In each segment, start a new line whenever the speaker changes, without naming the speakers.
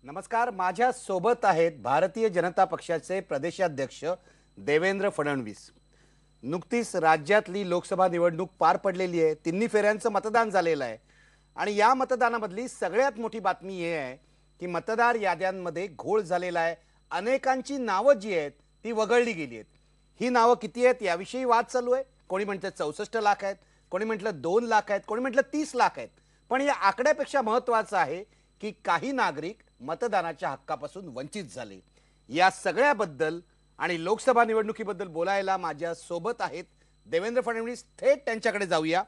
नमस्कार. माझ्या सोबत आहेत भारतीय जनता पक्षाचे प्रदेशाध्यक्ष देवेंद्र फडणवीस. नुकतीच राज्यातली लोकसभा निवडणूक पार पडलेली आहे. तिन्ही फेऱ्यांचं मतदान झालेलं आहे आणि या मतदानामधली सगळ्यात मोठी बातमी ही आहे की मतदार याद्यांमध्ये घोळ झालेला आहे. अनेकांची नावं जी आहेत ती वगळली गेली आहेत. ही नावं किती आहेत याविषयी वाद चालू आहे. कोणी म्हणतं 64 लाख आहेत, कोणी म्हटलं 2 लाख आहेत, कोणी म्हटलं 30 लाख आहेत. पण या आकड्यापेक्षा महत्त्वाचं आहे की काही नागरिक मतदानाच्या हक्कापासून वंचित झाले. या सगळ्याबद्दल आणि लोकसभा निवडणुकीबद्दल बोलायला माझ्या सोबत आहेत देवेंद्र फडणवीस. थेट त्यांच्याकडे जाऊया.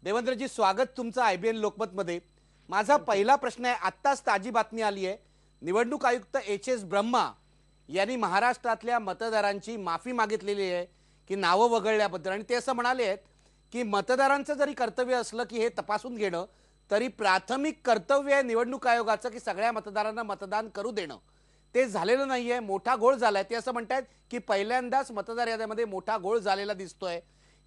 देवेंद्रजी, स्वागत तुमचं IBN लोकमतमध्ये. माझा पहिला प्रश्न आहे, आत्ताच ताजी बातमी आली आहे, निवडणूक आयुक्त HS ब्रह्मा यांनी महाराष्ट्रातल्या मतदारांची माफी मागितलेली आहे की नावं वगळल्याबद्दल. आणि ते असं म्हणाले आहेत की मतदारांचं जरी कर्तव्य असलं की हे तपासून घेणं, तरी प्राथमिक कर्तव्य आहे निवडणूक आयोगाचं की सगळ्या मतदारांना मतदान करू देणं. ते झालेलं नाहीये, मोठा घोळ झालाय. ते असं म्हणतात की पहिल्यांदाच मतदार याद्यामध्ये मोठा घोळ झालेला दिसतोय.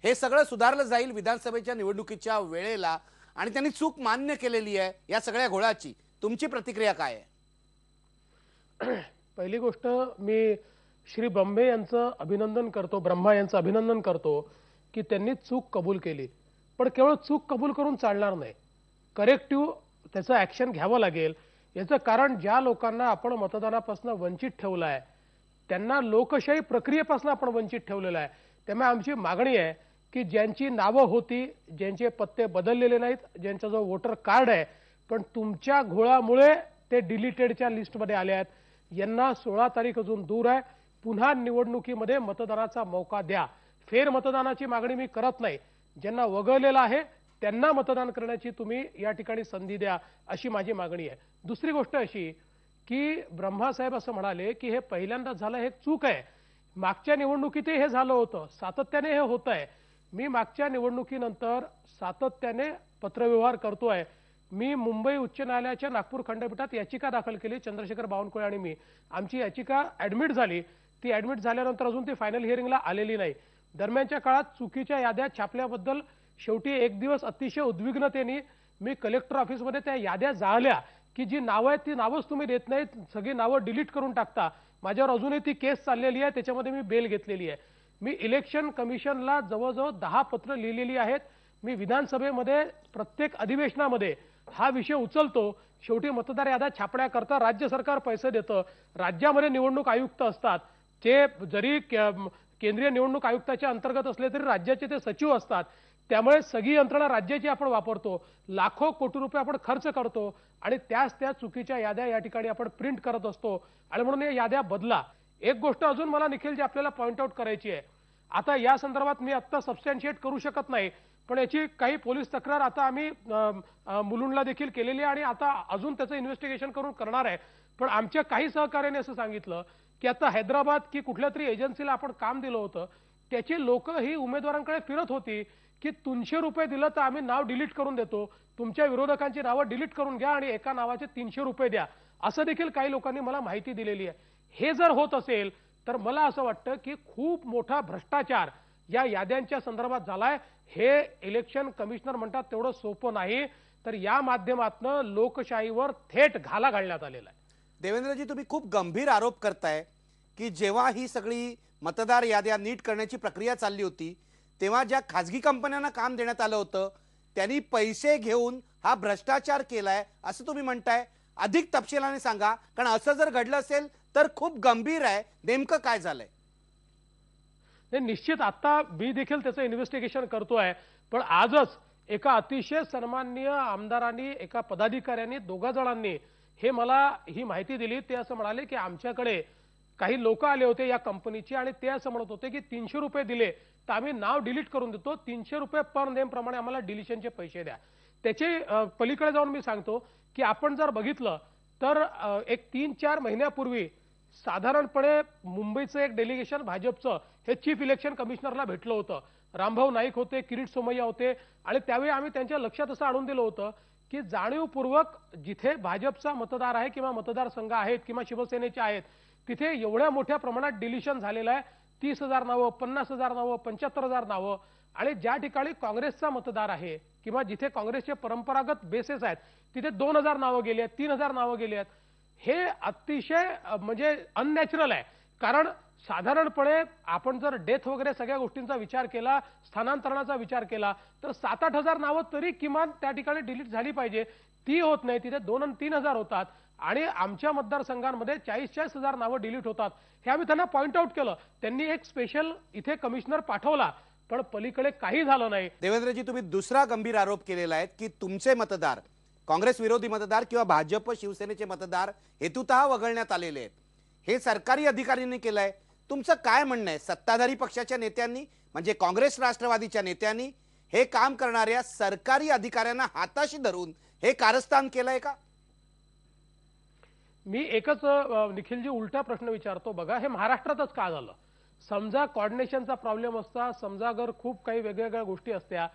हे सगळं सुधारलं जाईल विधानसभेच्या निवडणुकीच्या वेळेला आणि त्यांनी चूक मान्य केलेली आहे या सगळ्या घोळाची. तुमची प्रतिक्रिया काय आहे?
पहिली गोष्ट, मी श्री ब्रह्मे यांचं अभिनंदन करतो, ब्रह्मा यांचं अभिनंदन करतो की त्यांनी चूक कबूल केली. पण केवळ चूक कबूल करून चालणार नाही, करेक्टिव्ह त्याचं ॲक्शन घ्यावं लागेल. याचं कारण, ज्या लोकांना आपण मतदानापासून वंचित ठेवलं आहे त्यांना लोकशाही प्रक्रियेपासून आपण वंचित ठेवलेलं आहे. त्यामुळे आमची मागणी आहे की ज्यांची नावं होती, ज्यांचे पत्ते बदललेले नाहीत, ज्यांचा जो वोटर कार्ड आहे पण तुमच्या घोळामुळे ते डिलीटेडच्या लिस्टमध्ये आले आहेत, यांना 16 तारीख अजून दूर आहे. पुन्हा निवडणुकीमध्ये मतदानाचा मौका द्या. फेर मतदानाची मागणी मी करत नाही. ज्यांना वगळलेलं आहे त्यांना मतदान करण्याची तुम्ही या ठिकाणी संधी द्या, अशी माझी मागणी आहे. दुसरी गोष्ट अशी की ब्रह्मासाहेब असं म्हणाले की हे पहिल्यांदा झालं, हे चूक आहे. मागच्या निवडणुकीतही हे झालं होतं, सातत्याने हे होत आहे. मी मागच्या निवडणुकीनंतर सातत्याने पत्रव्यवहार करतोय. मी मुंबई उच्च न्यायालयाच्या नागपूर खंडपीठात याचिका दाखल केली, चंद्रशेखर बावनकुळे आणि मी. आमची याचिका ॲडमिट झाली. ती ॲडमिट झाल्यानंतर अजून ती फायनल हिअरिंगला आलेली नाही. दरम्यानच्या काळात चुकीच्या याद्या छापल्याबद्दल शेवटी एक दिवस अतिशय उद्विग्नतेने मी कलेक्टर ऑफिसमध्ये त्या याद्या जाळल्या की जी नावं आहेत ती नावंच तुम्ही देत नाहीत, सगळी नावं डिलीट करून टाकता. माझ्यावर अजूनही ती केस चाललेली आहे, त्याच्यामध्ये मी बेल घेतलेली आहे. मी इलेक्शन कमिशनला जवळजवळ 10 पत्र लिहिलेली आहेत. मी विधानसभेमध्ये प्रत्येक अधिवेशनामध्ये हा विषय उचलतो. शेवटी मतदार याद्या छापण्याकरता राज्य सरकार पैसे देतं. राज्यामध्ये निवडणूक आयुक्त असतात, ते जरी केंद्रीय निवडणूक आयुक्ताच्या अंतर्गत असले तरी राज्याचे ते सचिव असतात. त्यामुळे सगळी यंत्रणा राज्याची आपण वापरतो, लाखो कोटी रुपये आपण खर्च करतो आणि त्या चुकीच्या याद्या या ठिकाणी आपण प्रिंट करत असतो. आणि म्हणून या याद्या बदला. एक गोष्ट अजून मला निखिल जी आपल्याला पॉइंट आउट करायची आहे, आता या संदर्भात मी आत्ता सबस्टॅन्शिएट करू शकत नाही, पण याची काही पोलीस तक्रार आता आम्ही मुलुंडला देखील केलेली आहे आणि आता अजून त्याचं इन्व्हेस्टिगेशन करून करणार आहे. पण आमच्या काही सहकार्याने असं सांगितलं की आता हैदराबाद की कुठल्या तरी एजन्सीला आपण काम दिलं होतं, त्याची लोक ही उमेदवारांकडे फिरत होती की 300 रुपये दिलं तर आम्ही नाव डिलीट करून देतो, तुमच्या विरोधकांची नावं डिलीट करून घ्या आणि एका नावाचे 300 रुपये द्या, असं देखील काही लोकांनी मला माहिती दिलेली आहे. हे जर होत असेल तर मला असं वाटतं की खूप मोठा भ्रष्टाचार या याद्यांच्या संदर्भात झालाय. हे इलेक्शन कमिशनर म्हणतात तेवढं सोपं नाही, तर या माध्यमातून लोकशाहीवर थेट घाला घालण्यात आलेला आहे.
देवेंद्रजी, तुम्ही खूप गंभीर आरोप करताय की जेव्हा ही सगळी मतदार याद्या नीट करण्याची प्रक्रिया चालली होती तेव्हा ज्या खाजगी कंपन्यांना काम देण्यात आलं होतं त्यांनी पैसे घेऊन हा भ्रष्टाचार केलाय असं तुम्ही म्हणताय. अधिक तपशिलाने सांगा, कारण असं जर घडलं असेल तर खूप गंभीर आहे. नेमकं काय झालंय?
निश्चित आता मी देखील त्याचं इन्व्हेस्टिगेशन करतोय. पण आजच एका अतिशय सन्माननीय आमदारांनी, एका पदाधिकाऱ्यांनी, 2 जणांनी हे मला ही माहिती दिली. ते असं म्हणाले की आमच्याकडे काही लोक आले होते या कंपनीचे आणि ते असं म्हणत होते की 300 रुपये दिले तर आम्ही नाव डिलीट करून देतो, 300 रुपये पर नेम प्रमाणे आम्हाला डिलिशनचे पैसे द्या. त्याचे पलीकडे जाऊन मी सांगतो की आपण जर बघितलं तर एक 3-4 महिन्यापूर्वी साधारणपणे मुंबईचं एक डेलिगेशन भाजपचं हे चीफ इलेक्शन कमिशनरला भेटलं होतं. रामभाऊ नाईक होते, किरीट सोमय्या होते आणि त्यावेळी आम्ही त्यांच्या लक्षात असं आणून दिलं होतं की जाणीवपूर्वक जिथे भाजपचा मतदार आहे किंवा मतदारसंघ आहेत किंवा शिवसेनेचे आहेत तिथे एवढ्या मोठ्या प्रमाणात डिलिशन झालेलं आहे. 30,000 नावं, 50,000 नावं, 75,000 नावं. आणि ज्या ठिकाणी काँग्रेसचा मतदार आहे किंवा जिथे काँग्रेसचे परंपरागत बेसेस आहेत तिथे 2,000 नावं गेली आहेत, 3,000 नावं गेली आहेत. हे अतिशय म्हणजे अननॅचरल आहे. कारण साधारणपणे आपण जर डेथ वगैरे सगळ्या गोष्टींचा विचार केला, स्थानांतरणाचा विचार केला, तर 7-8 हजार नावं तरी किमान त्या ठिकाणी डिलीट झाली पाहिजे. ती होत नाही. तिथे 2 आणि 3 हजार होतात आणि आमच्या मतदारसंघांमध्ये 40-40 हजार नावं डिलीट होतात. हे आम्ही त्यांना पॉइंट आउट केलं. त्यांनी एक स्पेशल इथे कमिशनर पाठवला, पण पलीकडे काही झालं नाही.
देवेंद्रजी, तुम्ही दुसरा गंभीर आरोप केलेला आहे की तुमचे मतदार, काँग्रेस विरोधी मतदार किंवा भाजप शिवसेनेचे मतदार हेतुतः वगळण्यात आलेले आहेत. हे सरकारी अधिकाऱ्यांनी केलंय. तुमचं काय म्हणणं आहे? सत्ताधारी पक्षाच्या नेत्यांनी म्हणजे काँग्रेस राष्ट्रवादीच्या नेत्यांनी हे काम करणाऱ्या सरकारी अधिकाऱ्यांना हाताशी धरून हे कारस्थान केलंय का?
मी एकच निखिलजी उलटा प्रश्न विचारतो. बघा, हे महाराष्ट्रातच का झालं? समजा कोऑर्डिनेशनचा प्रॉब्लेम असता, समजा जर खूप काही वेगवेगळ्या गोष्टी असत्या,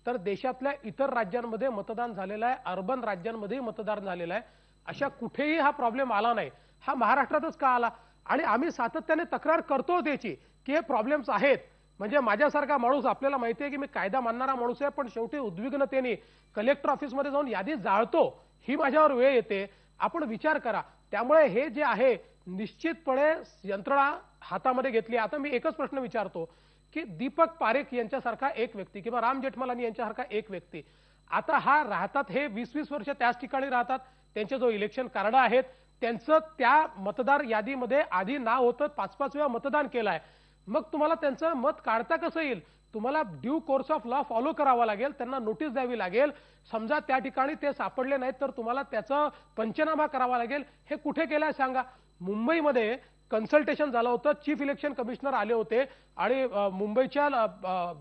तर देशातल्या इतर राज्यांमध्ये मतदान झालेलं आहे, अर्बन राज्यांमध्येही मतदान झालेलं आहे. अशा कुठेही हा प्रॉब्लेम आला नाही. हा महाराष्ट्रातच का आला? आणि आम्ही सातत्याने तक्रार करतो त्याची की हे प्रॉब्लेम्स आहेत. म्हणजे माझ्यासारखा माणूस, आपल्याला माहिती आहे की मी कायदा मानणारा माणूस आहे, पण शेवटी उद्विग्नतेने कलेक्टर ऑफिसमध्ये जाऊन यादी जाळतो, ही माझ्यावर वेळ येते. आपण विचार करा. त्यामुळे हे जे आहे निश्चितपणे यंत्रणा हातामध्ये घेतली. आता मी एकच प्रश्न विचारतो की दीपक पारेख यांच्यासारखा एक व्यक्ती किंवा राम जेठमलानी यांच्यासारखा एक व्यक्ती आता हा राहतात, हे 20-20 वर्ष त्याच ठिकाणी राहतात, त्यांचे जो इलेक्शन कार्ड आहेत त्यांचं त्या मतदार यादीमध्ये आधी नाव होतं, 5-5 वेळा मतदान केलंय. मग तुम्हाला त्यांचं मत काढता कसं येईल? तुम्हाला due course of law follow करावा लागेल, त्यांना नोटीस द्यावी लागेल. समजा त्या ठिकाणी ते सापडले नाहीत तर तुम्हाला त्याचा पंचनामा करावा लागेल. हे कुठे केलंय सांगा? मुंबईमध्ये कन्सल्टेशन झालं होतं, चीफ इलेक्शन कमिशनर आले होते आणि मुंबईच्या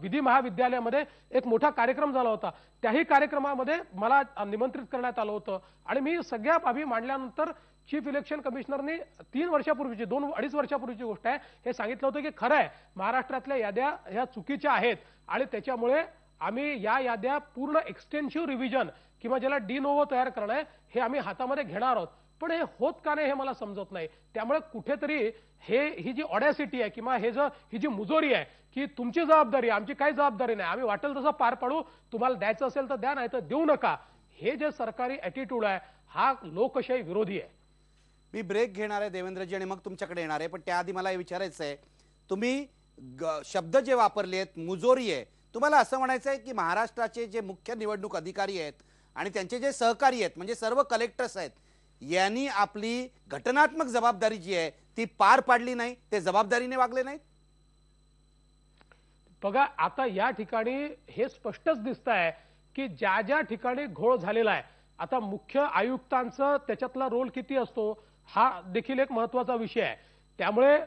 विधी महाविद्यालयामध्ये एक मोठा कार्यक्रम झाला होता. त्याही कार्यक्रमामध्ये मला निमंत्रित करण्यात आलं होतं आणि मी सगळ्या बाबी मांडल्यानंतर चीफ इलेक्शन कमिशनरनी 3 वर्षापूर्वीची 2-2.5 वर्षापूर्वीची गोष्ट आहे, हे सांगितलं होतं की खरं आहे महाराष्ट्रातल्या याद्या ह्या चुकीच्या आहेत आणि त्याच्यामुळे आम्ही या याद्या पूर्ण एक्सटेन्सिव्ह रिव्हिजन किंवा ज्याला डी नोव्हो तयार करणं आहे हे आम्ही हातामध्ये घेणार आहोत. पण हे होत का नाही हे मला समजत नाही. त्यामुळे कुठेतरी ही जी ऑडॅसिटी आहे किंवा ही जी मुजोरी आहे की तुमची जबाबदारी, आमची काही जबाबदारी नाही, आम्ही वाटेल तसं पार पाडू, तुम्हाला द्यायचं असेल तर द्या, नाही तर देऊ नका, हे जे सरकारी ॲटिट्यूड आहे हा लोकशाही विरोधी आहे.
मी ब्रेक घेणार आहे देवेंद्रजी आणि मग तुमच्याकडे येणार आहे, पण त्याआधी मला हे विचारायचं आहे, तुम्ही शब्द जे वापरले आहेत मुजोरी आहे, तुम्हाला असं म्हणायचं आहे की महाराष्ट्राचे जे मुख्य निवडणूक अधिकारी आहेत आणि त्यांचे जे सहकारी आहेत म्हणजे सर्व कलेक्टर्स आहेत यांनी आपली घटनात्मक जबाबदारी जी आहे ती पार पाडली नाही, ते जबाबदारीने वागले नाहीत?
बघा, आता या ठिकाणी हे स्पष्टच दिसत आहे की ज्या ज्या ठिकाणी घोळ झालेला आहे, आता मुख्य आयुक्तांचा त्याच्यातला रोल किती असतो हा देखील एक महत्त्वाचा विषय आहे. त्यामुळे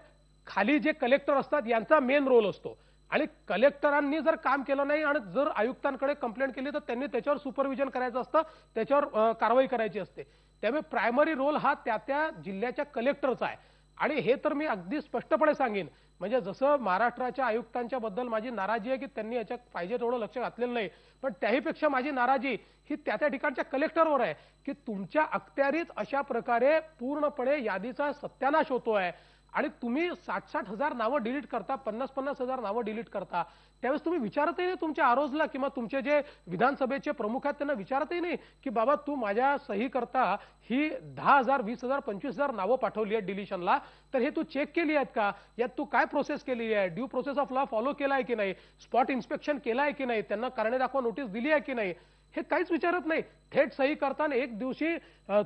खाली जे कलेक्टर असतात यांचा मेन रोल असतो आणि कलेक्टरांनी जर काम केलं नाही आणि जर आयुक्तांकडे कंप्लेंट केली तर त्यांनी त्याच्यावर सुपरविजन करायचं असतं, त्याच्यावर कारवाई करायची असते. त्यामुळे प्रायमरी रोल हा त्या जिल्ह्याच्या कलेक्टरचा आहे. आणि हे तर मी अगदी स्पष्टपणे सांगेन, म्हणजे जसं महाराष्ट्राच्या आयुक्तांच्या बद्दल माझी नाराजी आहे की त्यांनी याच्या पाहिजे तेवढं लक्ष घातलेलं नाही, पण त्याहीपेक्षा माझी नाराजी ही त्या ठिकाणच्या कलेक्टरवर आहे की तुमच्या अखत्यारीत अशा प्रकारे पूर्णपणे यादीचा सत्यानाश होतोय आणि तुम्ही 60-60 हजार नावं डिलीट करता, 50-50 हजार नावं डिलीट करता. त्यावेळेस तुम्ही विचारतही नाही तुमच्या आरोजला किंवा तुमचे जे विधानसभेचे प्रमुख आहेत त्यांना विचारतही नाही की बाबा तू माझ्या सही करता ही 10,000, 20,000, 25,000 नावं पाठवली आहेत डिलिशनला, तर हे तू चेक केली आहेत का? यात तू काय प्रोसेस केली आहे? Due process of law follow केला आहे की नाही? स्पॉट इन्स्पेक्शन केलं आहे की नाही? त्यांना कारणे दाखवा नोटीस दिली आहे की नाही? हे काहीच विचारत नाही. थेट सही करताना एक दिवशी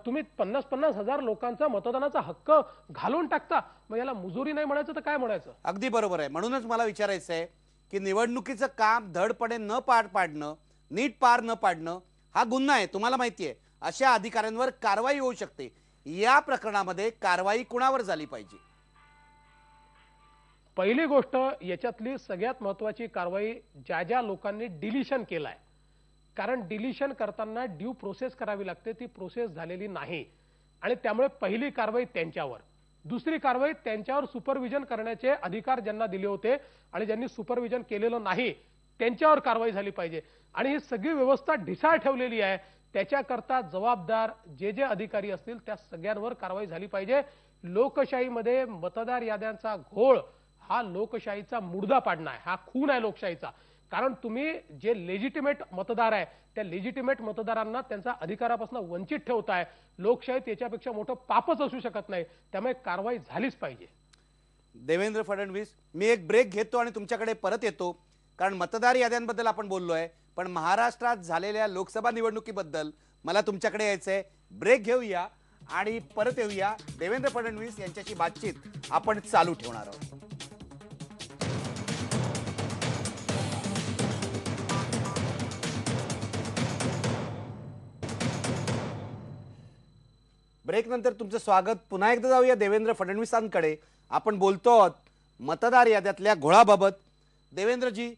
तुम्ही 50-50 हजार लोकांचा मतदानाचा हक्क घालून टाकता. मग याला मुजोरी नाही म्हणायचं तर काय म्हणायचं?
अगदी बरोबर आहे. म्हणूनच मला विचारायचं आहे की निवडणुकीचं काम धडपणे न पार पाडणं, नीट पार न पाडणं हा गुन्हा आहे, तुम्हाला माहिती आहे. अशा अधिकाऱ्यांवर कारवाई होऊ शकते. या प्रकरणामध्ये कारवाई कुणावर झाली पाहिजे?
पहिली गोष्ट, याच्यातली सगळ्यात महत्वाची कारवाई ज्या लोकांनी डिलिशन केलाय, कारण डिलिशन करताना ड्यू प्रोसेस करावी लागते, ती प्रोसेस झालेली नाही आणि त्यामुळे पहिली कारवाई त्यांच्यावर. दुसरी कारवाई, त्यांच्यावर सुपरविजन करण्याचे अधिकार ज्यांना दिले होते आणि ज्यांनी सुपरविजन केलेलं नाही त्यांच्यावर कारवाई झाली पाहिजे. आणि ही सगळी व्यवस्था ढिसाळ ठेवलेली आहे, त्याच्याकरता जबाबदार जे अधिकारी असतील त्या सगळ्यांवर कारवाई झाली पाहिजे. लोकशाहीमध्ये मतदार याद्यांचा घोळ हा लोकशाहीचा मुडदा पाडणं आहे, हा खून आहे लोकशाहीचा. कारण तुम्ही जे लेजिटिमेट मतदार आहे त्या लेजिटिमेट मतदारांना त्यांच्या अधिकारापासून वंचित ठेवताय. लोकशाहीत याच्यापेक्षा मोठं पापच असू शकत नाही. त्यामुळे कारवाई झालीच पाहिजे.
देवेंद्र फडणवीस, मी एक ब्रेक घेतो आणि तुमच्याकडे परत येतो, कारण मतदार याद्यांबद्दल आपण बोललोय, पण महाराष्ट्रात झालेल्या लोकसभा निवडणुकीबद्दल मला तुमच्याकडे यायचंय. ब्रेक घेऊया आणि परत येऊया. देवेंद्र फडणवीस यांच्याशी बातचीत आपण चालू ठेवणार आहोत. ब्रेक नंतर तुमचं स्वागत. पुन्हा एकदा जाऊया देवेंद्र फडणवीसांकडे. आपण बोलतो आहोत मतदार याद्यातल्या घोळाबाबत. देवेंद्रजी,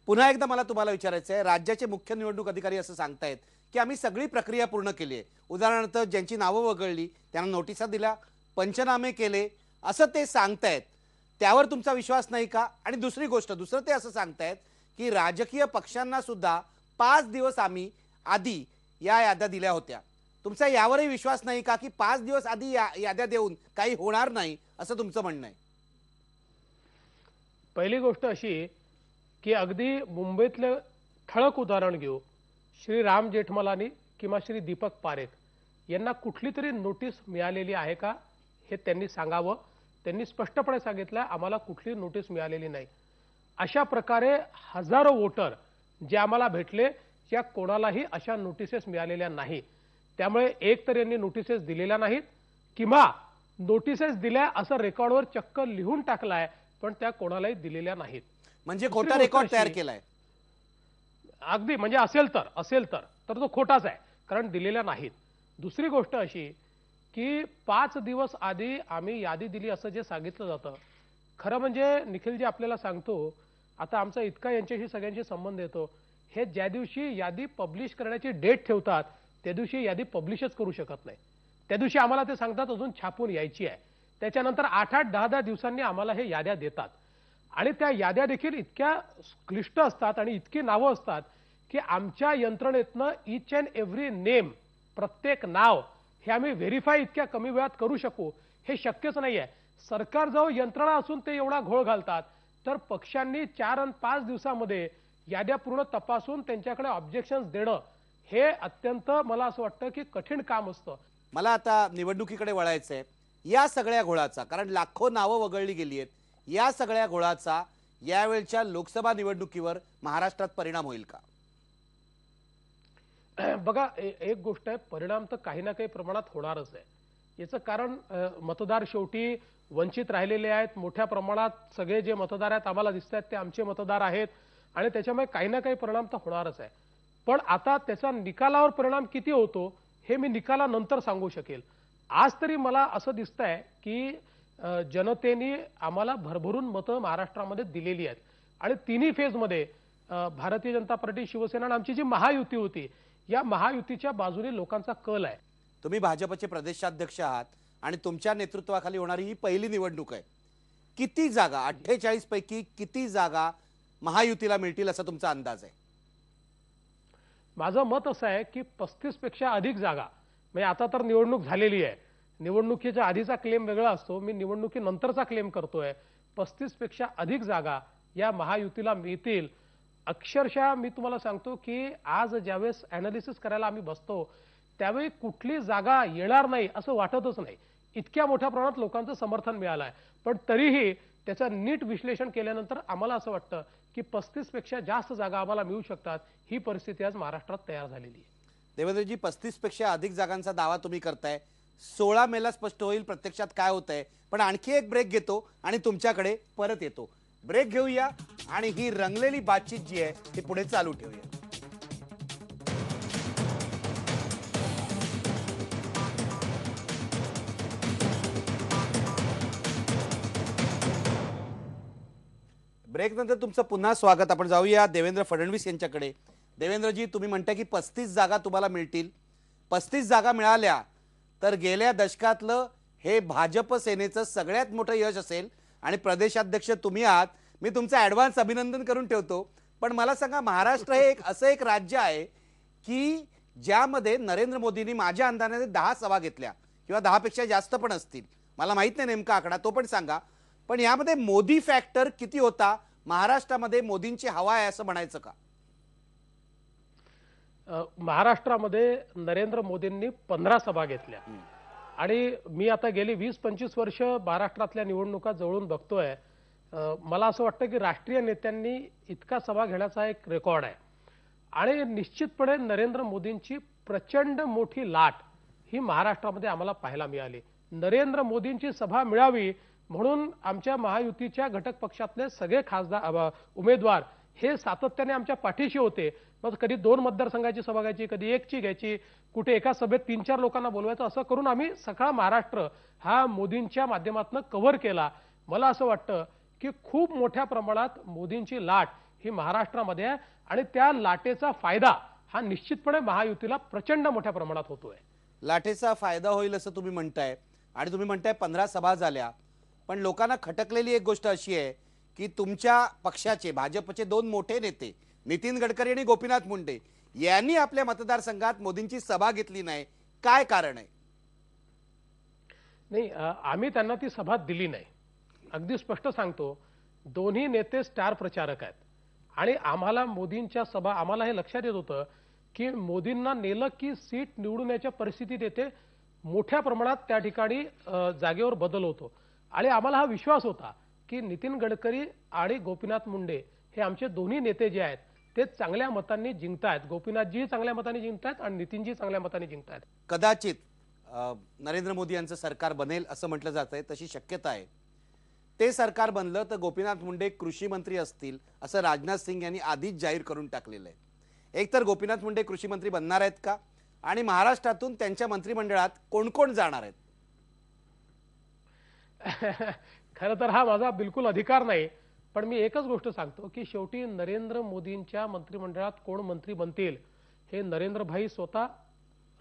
पुन्हा एकदा मला तुम्हाला विचारायचं आहे, राज्याचे मुख्य निवडणूक अधिकारी असं सांगतायत की आम्ही सगळी प्रक्रिया पूर्ण केली आहे. उदाहरणार्थ ज्यांची नावं वगळली त्यांना नोटिसा दिल्या, पंचनामे केले, असं ते सांगतायत. त्यावर तुमचा विश्वास नाही का? आणि दुसरी गोष्ट, दुसरं ते असं सांगतायत की राजकीय पक्षांना सुद्धा 5 दिवस आम्ही आधी या याद्या दिल्या होत्या. तुमचा यावरही विश्वास नाही का की 5 दिवस आधी याद्या देऊन काही होणार नाही असं तुमचं म्हणणं आहे?
पहिली गोष्ट अशी की अगदी मुंबईतलं ठळक उदाहरण घेऊ. श्री राम जेठमलानी किंवा श्री दीपक पारेख यांना कुठली तरी नोटीस मिळालेली आहे का हे त्यांनी सांगावं. त्यांनी स्पष्टपणे सांगितलं आम्हाला कुठली नोटीस मिळालेली नाही. अशा प्रकारे हजारो वोटर जे आम्हाला भेटले त्या कोणालाही अशा नोटिसेस मिळालेल्या नाही. त्यामुळे एक तर यांनी नोटिसेस दिलेल्या नाहीत किंवा नोटिसेस दिल्या असं रेकॉर्डवर चक्क लिहून टाकलाय पण त्या कोणालाही दिलेल्या नाहीत.
म्हणजे खोटा रेकॉर्ड तयार केलाय.
अगदी म्हणजे असेल तर तो खोटाच आहे, कारण दिलेल्या नाहीत. दुसरी गोष्ट अशी की 5 दिवस आधी आम्ही यादी दिली असं जे सांगितलं जातं, खरं म्हणजे निखिलजी आपल्याला सांगतो, आता आमचा इतका यांच्याशी सगळ्यांशी संबंध येतो, हे ज्या दिवशी यादी पब्लिश करण्याची डेट ठेवतात त्या दिवशी यादी पब्लिशच करू शकत नाही. त्या दिवशी आम्हाला ते सांगतात अजून छापून यायची आहे. त्याच्यानंतर 8-8, 10-10 दिवसांनी आम्हाला हे याद्या देतात आणि त्या याद्या देखील इतक्या क्लिष्ट असतात आणि इतकी नावं असतात की आमच्या यंत्रणेतनं ईच अँड एव्हरी नेम, प्रत्येक नाव हे आम्ही व्हेरीफाय इतक्या कमी वेळात करू शकू हे शक्यच नाहीये. सरकार जवळ यंत्रणा असून ते एवढा घोळ घालतात, तर पक्षांनी 4 आणि 5 दिवसामध्ये याद्या पूर्ण तपासून त्यांच्याकडे ऑब्जेक्शन्स देणं हे अत्यंत मला असं वाटतं की कठीण काम असतं.
मला आता निवडणुकीकडे वळायचंय. या सगळ्या घोळाचा, कारण लाखो नावं वगळली गेली आहेत, या सगळ्या घोळाचा यावेळच्या लोकसभा निवडणुकीवर महाराष्ट्रात परिणाम होईल का?
बघा, एक गोष्ट आहे, परिणाम तर काही ना काही प्रमाणात होणारच आहे. याचं कारण मतदार शेवटी वंचित राहिलेले आहेत. मोठ्या प्रमाणात सगळे जे मतदार आहेत आम्हाला दिसत आहेत ते आमचे मतदार आहेत आणि त्याच्यामुळे काही ना काही परिणाम तर होणारच आहे. पण आता त्याचा निकालावर परिणाम किती होतो हे मी निकालानंतर सांगू शकेल. आज तरी मला असं दिसतंय की जनतेने आम्हाला भरभरून मतं महाराष्ट्रामध्ये दिलेली आहेत आणि तिन्ही फेजमध्ये भारतीय जनता पार्टी, शिवसेना आणि आमची जी महायुती होती, या महायुतीच्या बाजूने लोकांचा कल आहे.
तुम्ही भाजपचे प्रदेशाध्यक्ष आहात आणि तुमच्या नेतृत्वाखाली होणारी ही पहिली निवडणूक आहे. किती जागा, 48 पैकी किती जागा महायुतीला मिळतील असा तुमचा अंदाज आहे?
माझं मत असं आहे की 35 पेक्षा अधिक जागा, म्हणजे आता तर निवडणूक झालेली आहे, निवडणुकीच्या आधीचा क्लेम वेगळा असतो, मी निवडणुकीनंतरचा क्लेम करतोय. 35 पेक्षा अधिक जागा या महायुतीला मिळतील. अक्षरशः मी तुम्हाला सांगतो की आज ज्यावेळेस अॅनालिसिस करायला आम्ही बसतो त्यावेळी कुठली जागा येणार नाही असं वाटतच नाही. इतक्या मोठ्या प्रमाणात लोकांचं समर्थन मिळालं आहे. पण तरीही त्याचं नीट विश्लेषण केल्यानंतर आम्हाला असं वाटतं की 35 पेक्षा जास्त जागा आम्हाला मिळू शकतात. ही परिस्थिती आज महाराष्ट्रात तयार झालेली आहे.
देवेंद्रजी, 35 पेक्षा अधिक जागांचा दावा तुम्ही करताय. 16 मेला स्पष्ट होईल प्रत्यक्षात काय होतंय. पण आणखी एक ब्रेक घेतो आणि तुमच्याकडे परत येतो. ब्रेक घेऊया आणि ही रंगलेली बातचीत जी आहे ती पुढे चालू ठेवूया. ब्रेक नंतर तुमचं पुन्हा स्वागत. आपण जाऊया देवेंद्र फडणवीस यांच्याकडे. देवेंद्रजी, तुम्ही म्हणता की 35 जागा तुम्हाला मिळतील. 35 जागा मिळाल्या तर गेल्या दशकातलं हे भाजप सेनेचं सगळ्यात मोठं यश असेल आणि प्रदेशाध्यक्ष तुम्ही आहात. मी तुमचं ॲडव्हान्स अभिनंदन करून ठेवतो. पण मला सांगा, महाराष्ट्र हे असं एक राज्य आहे की ज्यामध्ये नरेंद्र मोदींनी माझ्या अंदाजाने 10 सभा घेतल्या किंवा 10 पेक्षा जास्त पण असतील, मला माहित नाही नेमका आकडा, तो पण सांगा. पण यामध्ये मोदी फॅक्टर किती होता, महाराष्ट्रामध्ये मोदींची हवा आहे असं म्हणायचं का?
महाराष्ट्रामध्ये नरेंद्र मोदींनी 15 सभा घेतल्या आणि मी आता गेली 20-25 वर्ष महाराष्ट्रातल्या निवडणुका जवळून बघतोय. मला असं वाटतं की राष्ट्रीय नेत्यांनी इतका सभा घेण्याचा एक रेकॉर्ड आहे आणि निश्चितपणे नरेंद्र मोदींची प्रचंड मोठी लाट ही महाराष्ट्रामध्ये आम्हाला पाहायला मिळाली. नरेंद्र मोदींची सभा मिळावी म्हणून आमच्या महायुतीच्या घटक पक्षातले सगळे खासदार उमेदवार हे सातत्याने आमच्या पाठीशी होते. मग कधी 2 मतदारसंघाची सभा घ्यायची, कधी 1ची घ्यायची, कुठे एका सभेत 3-4 लोकांना बोलवायचं, असं करून आम्ही सगळा महाराष्ट्र हा मोदींच्या माध्यमातून कव्हर केला. मला असं वाटतं की खूप मोठ्या प्रमाणात मोदींची लाट ही महाराष्ट्रामध्ये आहे आणि त्या लाटेचा फायदा हा निश्चितपणे महायुतीला प्रचंड मोठ्या प्रमाणात होतोय.
लाटेचा फायदा होईल असं तुम्ही म्हणताय आणि तुम्ही म्हणताय 15 सभा झाल्या, पण लोकांना खटकलेली एक गोष्ट अशी आहे की तुमच्या पक्षाचे भाजपचे 2 मोठे नेते नितीन गडकरी आणि गोपीनाथ मुंडे यांनी आपल्या मतदारसंघात मोदींची सभा घेतली नाही. काय कारण आहे?
नाही, आम्ही त्यांना ती सभा दिली नाही. अगदी स्पष्ट सांगतो, दोन्ही नेते स्टार प्रचारक आहेत आणि आम्हाला मोदींच्या सभा, आम्हाला हे लक्षात येत होतं की मोदींना नेलं की सीट निवडून याच्या परिस्थितीत येते, मोठ्या प्रमाणात त्या ठिकाणी जागेवर बदल होतो आणि आम्हाला हा विश्वास होता की नितीन गडकरी आणि गोपीनाथ मुंडे हे आमचे दोन्ही नेते जे आहेत ते चांगल्या मतांनी जिंकतायत. गोपीनाथजी चांगल्या मतांनी जिंकतायत आणि नितीनजी चांगल्या मतांनी जिंकतायत.
कदाचित नरेंद्र मोदी यांचं सरकार बनेल असं म्हटलं जात आहे, तशी शक्यता आहे. ते सरकार बनलं तर गोपीनाथ मुंडे कृषी मंत्री असतील असं राजनाथ सिंग यांनी आधीच जाहीर करून टाकलेलं आहे. एकतर गोपीनाथ मुंडे कृषी मंत्री बनणार आहेत का आणि महाराष्ट्रातून त्यांच्या मंत्रिमंडळात कोण कोण जाणार आहेत?
खरं तर हा माझा बिलकुल अधिकार नाही, पण मी एकच गोष्ट सांगतो की शेवटी नरेंद्र मोदींच्या मंत्रिमंडळात कोण मंत्री बनतील हे नरेंद्र भाई स्वतः,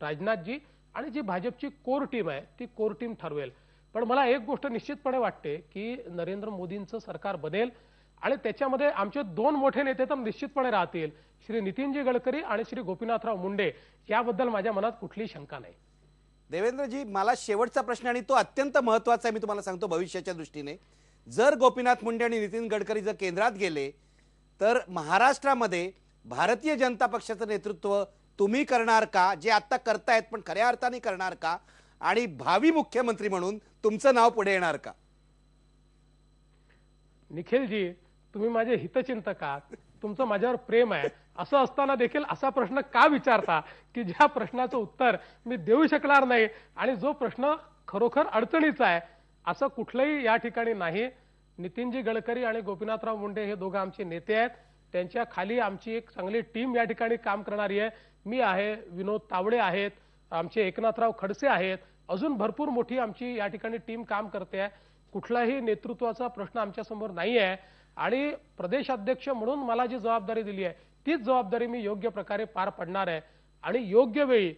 राजनाथजी आणि जी भाजपची कोर टीम आहे ती कोर टीम ठरवेल. पण मला एक गोष्ट निश्चितपणे वाटते की नरेंद्र मोदींचं सरकार बनेल आणि त्याच्यामध्ये आमचे 2 मोठे नेते तर निश्चितपणे राहतील, श्री नितीनजी गडकरी आणि श्री गोपीनाथराव मुंडे. याबद्दल माझ्या मनात कुठलीही शंका नाही.
देवेंद्रजी, मला शेवटचा प्रश्न आणि तो अत्यंत महत्त्वाचा आहे, मी तुम्हाला सांगतो भविष्याच्या दृष्टीने. जर गोपीनाथ मुंडे आणि नितीन गडकरी जर केंद्रात गेले तर महाराष्ट्रामध्ये भारतीय जनता पक्षाचं नेतृत्व तुम्ही करणार का, जे आता करतायत पण खऱ्या अर्थाने करणार का, आणि भावी मुख्यमंत्री म्हणून तुमचं नाव पुढे येणार का?
निखिलजी, तुम्ही माझे हितचिंतक आहात, तुमचं माझ्यावर प्रेम आहे, असं असताना देखील असा प्रश्न का विचारता की ज्या प्रश्नाचं उत्तर मी देऊ शकणार नाही आणि जो प्रश्न खरोखर अडचणीचा आहे? असं कुठलंही या ठिकाणी नाही. नितीनजी गडकरी आणि गोपीनाथराव मुंडे हे दोघं आमचे नेते आहेत, त्यांच्या खाली आमची एक चांगली टीम या ठिकाणी काम करणारी आहे. मी आहे, विनोद तावडे आहेत, आमचे एकनाथराव खडसे आहेत, अजून भरपूर मोठी आमची या ठिकाणी टीम काम करते आहे. कुठलाही नेतृत्वाचा प्रश्न आमच्या समोर नाही आहे आणि प्रदेशाध्यक्ष म्हणून मला जी जबाबदारी दिली आहे तीच जबाबदारी मी योग्य प्रकारे पार पाडणार आहे आणि योग्य वेळी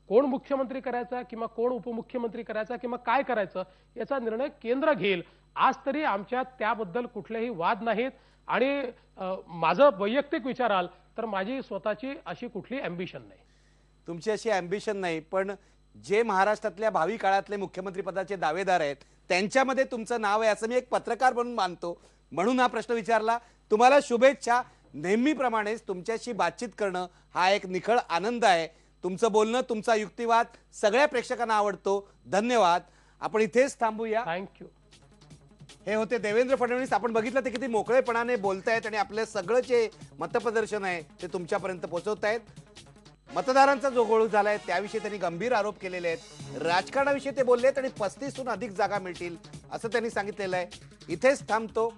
कोण मुख्यमंत्री करायचा किंवा कोण उपमुख्यमंत्री करायचा किंवा काय करायचं याचा निर्णय केंद्र घेईल. आज तरी आमच्यात त्याबद्दल कुठलेही वाद नाहीत आणि माझं वैयक्तिक विचाराल तर माझी स्वतःची अशी कुठली अँबिशन नाही.
तुमची अशी अँबिशन नाही, पण जे महाराष्ट्रातल्या भावी काळातले मुख्यमंत्री पदाचे दावेदार आहेत त्यांच्यामध्ये तुमचं नाव आहे असं मी एक पत्रकार म्हणून मानतो, म्हणून हा प्रश्न विचारला. तुम्हाला शुभेच्छा. नेहमीप्रमाणेच तुमच्याशी बातचीत करणं हा एक निखळ आनंद आहे. तुमचं बोलणं, तुमचा युक्तिवाद सगळ्या प्रेक्षकांना आवडतो. धन्यवाद. आपण इथेच थांबूया.
थँक्यू.
हे होते देवेंद्र फडणवीस. आपण बघितलं ते किती मोकळेपणाने बोलतायत आणि आपलं सगळं जे मतप्रदर्शन आहे ते तुमच्यापर्यंत पोहोचवतायत. मतदारांचा जो गोळ झालाय त्याविषयी त्यांनी गंभीर आरोप केलेले आहेत. राजकारणाविषयी ते बोललेत आणि 35हून अधिक जागा मिळतील असं त्यांनी सांगितलेलं आहे. इथेच थांबतो.